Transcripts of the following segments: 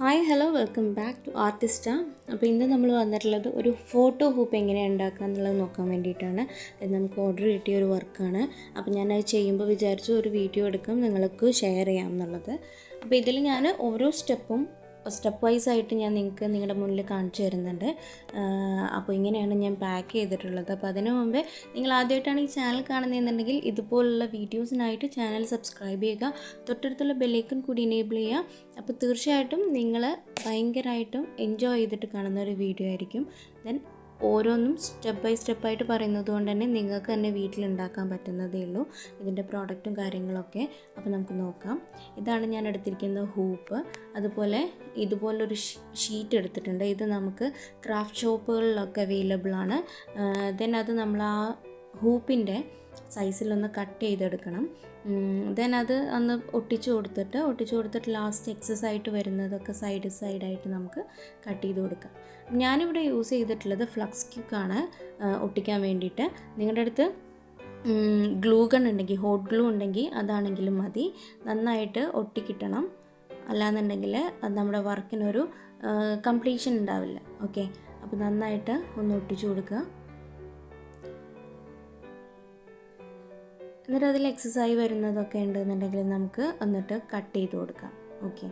Hi hello welcome back to artist. അപ്പോൾ ഇന്ന് നമ്മൾ വന്നിട്ടുള്ളത് ഒരു ഫോട്ടോ ഹൂപ്പ് എങ്ങനെയാണ് ഉണ്ടാക്കുക എന്നുള്ളത് നോക്കാൻ വേണ്ടിയിട്ടാണ്. ഇത് നമുക്ക് ഓർഡർ കിട്ടിയ ഒരു വർക്കാണ്. അപ്പോൾ ഞാനത് ചെയ്യുമ്പോൾ വിചാരിച്ചു ഒരു വീഡിയോ എടുക്കാം, നിങ്ങൾക്ക് ഷെയർ ചെയ്യാം എന്നുള്ളത്. അപ്പോൾ ഇതിൽ ഞാൻ ഓരോ സ്റ്റെപ്പ് വൈസ് ആയിട്ട് ഞാൻ നിങ്ങൾക്ക് നിങ്ങളുടെ മുന്നിൽ കാണിച്ചു തരുന്നുണ്ട്. അപ്പോൾ ഇങ്ങനെയാണ് ഞാൻ പാക്ക് ചെയ്തിട്ടുള്ളത്. അപ്പോൾ അതിനു മുമ്പേ നിങ്ങൾ ആദ്യമായിട്ടാണ് ഈ ചാനൽ കാണുന്നതെന്നുണ്ടെങ്കിൽ ഇതുപോലുള്ള വീഡിയോസിനായിട്ട് ചാനൽ സബ്സ്ക്രൈബ് ചെയ്യുക, തൊട്ടടുത്തുള്ള ബെല്ലൈക്കൺ കൂടി എനേബിൾ ചെയ്യുക. അപ്പോൾ തീർച്ചയായിട്ടും നിങ്ങൾ ഭയങ്കരമായിട്ടും എൻജോയ് ചെയ്തിട്ട് കാണുന്ന ഒരു വീഡിയോ ആയിരിക്കും. ദെൻ ഓരോന്നും സ്റ്റെപ്പ് ബൈ സ്റ്റെപ്പായിട്ട് പറയുന്നത് കൊണ്ട് തന്നെ നിങ്ങൾക്ക് തന്നെ വീട്ടിലുണ്ടാക്കാൻ പറ്റുന്നതേ ഉള്ളൂ ഇതിൻ്റെ പ്രോഡക്റ്റും കാര്യങ്ങളൊക്കെ. അപ്പോൾ നമുക്ക് നോക്കാം. ഇതാണ് ഞാൻ എടുത്തിരിക്കുന്ന ഹൂപ്പ്. അതുപോലെ ഇതുപോലൊരു ഷീറ്റ് എടുത്തിട്ടുണ്ട്. ഇത് നമുക്ക് ക്രാഫ്റ്റ് ഷോപ്പുകളിലൊക്കെ അവൈലബിൾ ആണ്. ദെൻ അത് നമ്മൾ ആ ഹൂപ്പിൻ്റെ സൈസിലൊന്ന് കട്ട് ചെയ്തെടുക്കണം. ദെൻ അത് ഒന്ന് ഒട്ടിച്ചു കൊടുത്തിട്ട് ലാസ്റ്റ് എക്സസ് ആയിട്ട് വരുന്നതൊക്കെ സൈഡായിട്ട് നമുക്ക് കട്ട് ചെയ്ത് കൊടുക്കാം. ഞാനിവിടെ യൂസ് ചെയ്തിട്ടുള്ളത് ഫ്ലക്സ് ക്യൂക്കാണ് ഒട്ടിക്കാൻ വേണ്ടിയിട്ട്. നിങ്ങളുടെ അടുത്ത് ഗ്ലൂ ഗൺ ഉണ്ടെങ്കിൽ, ഹോട്ട് ഗ്ലൂ ഉണ്ടെങ്കിൽ അതാണെങ്കിലും മതി. നന്നായിട്ട് ഒട്ടിക്കിട്ടണം, അല്ലാന്നുണ്ടെങ്കിൽ അത് നമ്മുടെ വർക്കിനൊരു കംപ്ലീഷൻ ഉണ്ടാവില്ല. ഓക്കെ, അപ്പോൾ നന്നായിട്ട് ഒന്ന് ഒട്ടിച്ചു കൊടുക്കുക. എന്നിട്ട് അതിൽ എക്സസൈസ് വരുന്നതൊക്കെ ഉണ്ടെന്നുണ്ടെങ്കിൽ നമുക്ക് എന്നിട്ട് കട്ട് ചെയ്ത് കൊടുക്കാം. ഓക്കെ,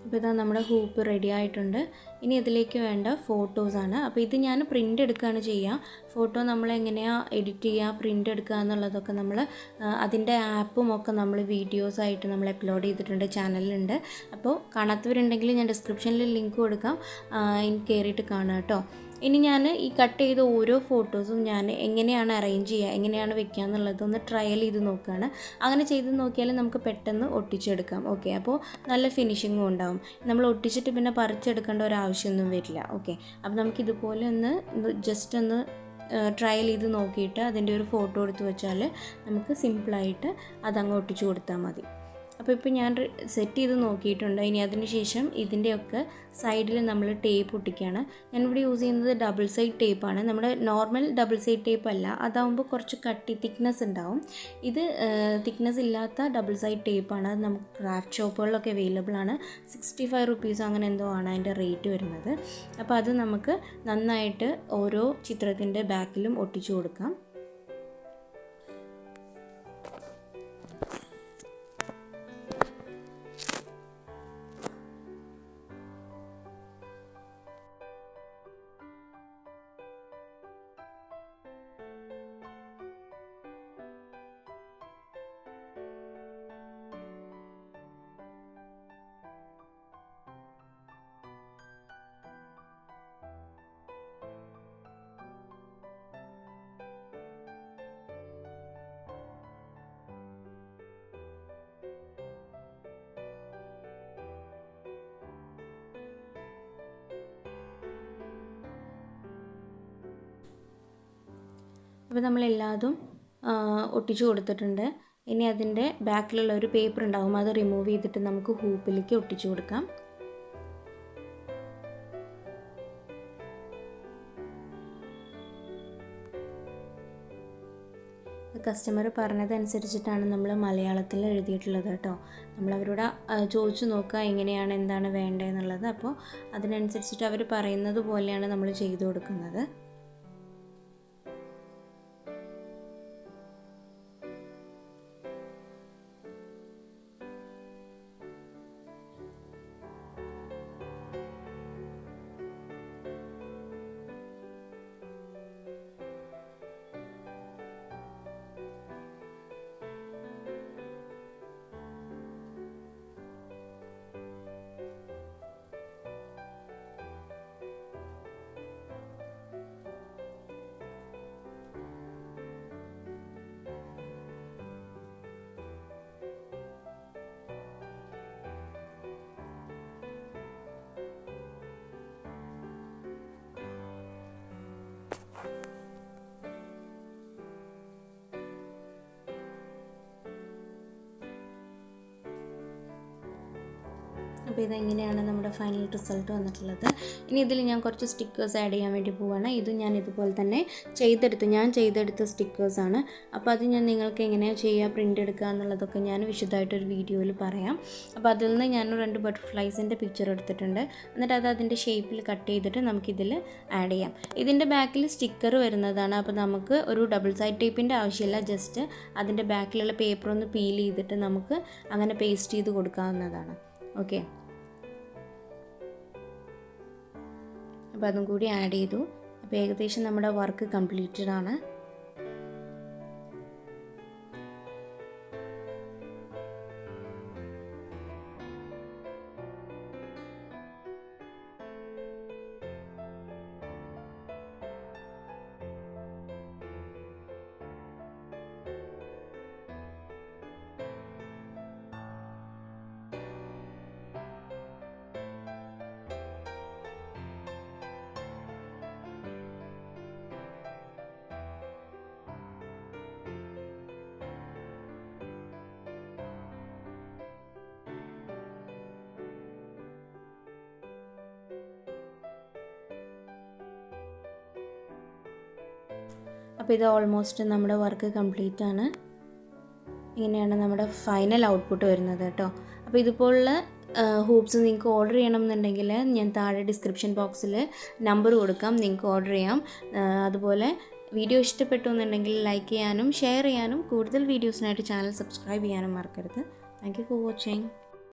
അപ്പോൾ ഇതാ നമ്മുടെ ഹൂപ്പ് റെഡി ആയിട്ടുണ്ട്. ഇനി ഇതിലേക്ക് വേണ്ട ഫോട്ടോസാണ്. അപ്പോൾ ഇത് ഞാൻ പ്രിൻ്റ് എടുക്കുകയാണ് ചെയ്യുക. ഫോട്ടോ നമ്മൾ എങ്ങനെയാണ് എഡിറ്റ് ചെയ്യുക, പ്രിൻ്റ് എടുക്കുക എന്നുള്ളതൊക്കെ നമ്മൾ അതിൻ്റെ ആപ്പും ഒക്കെ നമ്മൾ വീഡിയോസായിട്ട് നമ്മൾ അപ്ലോഡ് ചെയ്തിട്ടുണ്ട്, ചാനലിലുണ്ട്. അപ്പോൾ കാണാത്തവരുണ്ടെങ്കിൽ ഞാൻ ഡിസ്ക്രിപ്ഷനിൽ ലിങ്ക് കൊടുക്കാം, ഇനി കയറിയിട്ട് കാണാം കേട്ടോ. ഇനി ഞാൻ ഈ കട്ട് ചെയ്ത ഓരോ ഫോട്ടോസും ഞാൻ എങ്ങനെയാണ് അറേഞ്ച് ചെയ്യുക, എങ്ങനെയാണ് വെക്കുക എന്നുള്ളതൊന്ന് ട്രയൽ ചെയ്ത് നോക്കുകയാണ്. അങ്ങനെ ചെയ്ത് നോക്കിയാൽ നമുക്ക് പെട്ടെന്ന് ഒട്ടിച്ചെടുക്കാം. ഓക്കെ, അപ്പോൾ നല്ല ഫിനിഷിങ്ങും ഉണ്ടാവും. നമ്മൾ ഒട്ടിച്ചിട്ട് പിന്നെ പറിച്ചെടുക്കേണ്ട ഒരു ആവശ്യമൊന്നും വരില്ല. ഓക്കെ, അപ്പോൾ നമുക്കിതുപോലെ ഒന്ന് ജസ്റ്റ് ഒന്ന് ട്രയൽ ചെയ്ത് നോക്കിയിട്ട് അതിൻ്റെ ഒരു ഫോട്ടോ എടുത്ത് വെച്ചാൽ നമുക്ക് സിമ്പിളായിട്ട് അതങ്ങ് ഒട്ടിച്ചു കൊടുത്താൽ മതി. അപ്പോൾ ഇപ്പോൾ ഞാൻ സെറ്റ് ചെയ്ത് നോക്കിയിട്ടുണ്ട്. ഇനി അതിന് ശേഷം ഇതിൻ്റെയൊക്കെ സൈഡിൽ നമ്മൾ ടേപ്പ് ഒട്ടിക്കുകയാണ്. ഞാനിവിടെ യൂസ് ചെയ്യുന്നത് ഡബിൾ സൈഡ് ടേപ്പാണ്. നമ്മുടെ നോർമൽ ഡബിൾ സൈഡ് ടേപ്പ് അല്ല, അതാകുമ്പോൾ കുറച്ച് തിക്നെസ് ഉണ്ടാവും. ഇത് തിക്നെസ് ഇല്ലാത്ത ഡബിൾ സൈഡ് ടേപ്പാണ്. അത് നമുക്ക് ക്രാഫ്റ്റ് ഷോപ്പുകളിലൊക്കെ അവൈലബിൾ ആണ്. 65 റുപ്പീസ് അങ്ങനെ എന്തോ ആണ് അതിൻ്റെ റേറ്റ് വരുന്നത്. അപ്പോൾ അത് നമുക്ക് നന്നായിട്ട് ഓരോ ചിത്രത്തിൻ്റെ ബാക്കിലും ഒട്ടിച്ചു കൊടുക്കാം. അപ്പോൾ നമ്മളെല്ലാതും ഒട്ടിച്ചു കൊടുത്തിട്ടുണ്ട്. ഇനി അതിൻ്റെ ബാക്കിലുള്ള ഒരു പേപ്പർ ഉണ്ടാവും, അത് റിമൂവ് ചെയ്തിട്ട് നമുക്ക് ഹൂപ്പിലേക്ക് ഒട്ടിച്ചു കൊടുക്കാം. കസ്റ്റമർ പറഞ്ഞതനുസരിച്ചിട്ടാണ് നമ്മൾ മലയാളത്തിൽ എഴുതിയിട്ടുള്ളത് കേട്ടോ. നമ്മളവരോട് ചോദിച്ചു നോക്കുക എങ്ങനെയാണ്, എന്താണ് വേണ്ടതെന്നുള്ളത്. അപ്പോൾ അതിനനുസരിച്ചിട്ട് അവർ പറയുന്നത് പോലെയാണ് നമ്മൾ ചെയ്തു കൊടുക്കുന്നത്. അപ്പോൾ ഇതെങ്ങനെയാണ് നമ്മുടെ ഫൈനൽ റിസൾട്ട് വന്നിട്ടുള്ളത്. ഇനി ഇതിൽ ഞാൻ കുറച്ച് സ്റ്റിക്കേഴ്സ് ആഡ് ചെയ്യാൻ വേണ്ടി പോവുകയാണ്. ഇതും ഞാൻ ഇതുപോലെ തന്നെ ഞാൻ ചെയ്തെടുത്ത സ്റ്റിക്കേഴ്സാണ്. അപ്പോൾ അത് ഞാൻ നിങ്ങൾക്ക് എങ്ങനെയാണ് ചെയ്യുക, പ്രിൻ്റ് എടുക്കുക എന്നുള്ളതൊക്കെ ഞാൻ വിശദമായിട്ടൊരു വീഡിയോയിൽ പറയാം. അപ്പോൾ അതിൽ നിന്ന് ഞാൻ 2 ബട്ടർഫ്ലൈസിൻ്റെ പിക്ചർ എടുത്തിട്ടുണ്ട്. എന്നിട്ട് അത് അതിൻ്റെ ഷേപ്പിൽ കട്ട് ചെയ്തിട്ട് നമുക്കിതിൽ ആഡ് ചെയ്യാം. ഇതിൻ്റെ ബാക്കിൽ സ്റ്റിക്കർ വരുന്നതാണ്. അപ്പോൾ നമുക്ക് ഒരു ഡബിൾ സൈഡ് ടേപ്പിൻ്റെ ആവശ്യമില്ല. ജസ്റ്റ് അതിൻ്റെ ബാക്കിലുള്ള പേപ്പർ ഒന്ന് പീൽ ചെയ്തിട്ട് നമുക്ക് അങ്ങനെ പേസ്റ്റ് ചെയ്ത് കൊടുക്കാവുന്നതാണ്. ഓക്കെ, അപ്പോൾ അതും കൂടി ആഡ് ചെയ്തു. അപ്പോൾ ഏകദേശം നമ്മുടെ വർക്ക് കംപ്ലീറ്റഡ് ആണ്. അപ്പോൾ ഇത് ഓൾമോസ്റ്റ് നമ്മുടെ വർക്ക് കംപ്ലീറ്റ് ആണ്. ഇങ്ങനെയാണ് നമ്മുടെ ഫൈനൽ ഔട്ട്പുട്ട് വരുന്നത് കേട്ടോ. അപ്പോൾ ഇതുപോലുള്ള ഹൂപ്സ് നിങ്ങൾക്ക് ഓർഡർ ചെയ്യണമെന്നുണ്ടെങ്കിൽ ഞാൻ താഴെ ഡിസ്ക്രിപ്ഷൻ ബോക്സിൽ നമ്പർ കൊടുക്കാം, നിങ്ങൾക്ക് ഓർഡർ ചെയ്യാം. അതുപോലെ വീഡിയോ ഇഷ്ടപ്പെട്ടു എന്നുണ്ടെങ്കിൽ ലൈക്ക് ചെയ്യാനും ഷെയർ ചെയ്യാനും കൂടുതൽ വീഡിയോസിനായിട്ട് ചാനൽ സബ്സ്ക്രൈബ് ചെയ്യാനും മറക്കരുത്. Thank you for watching.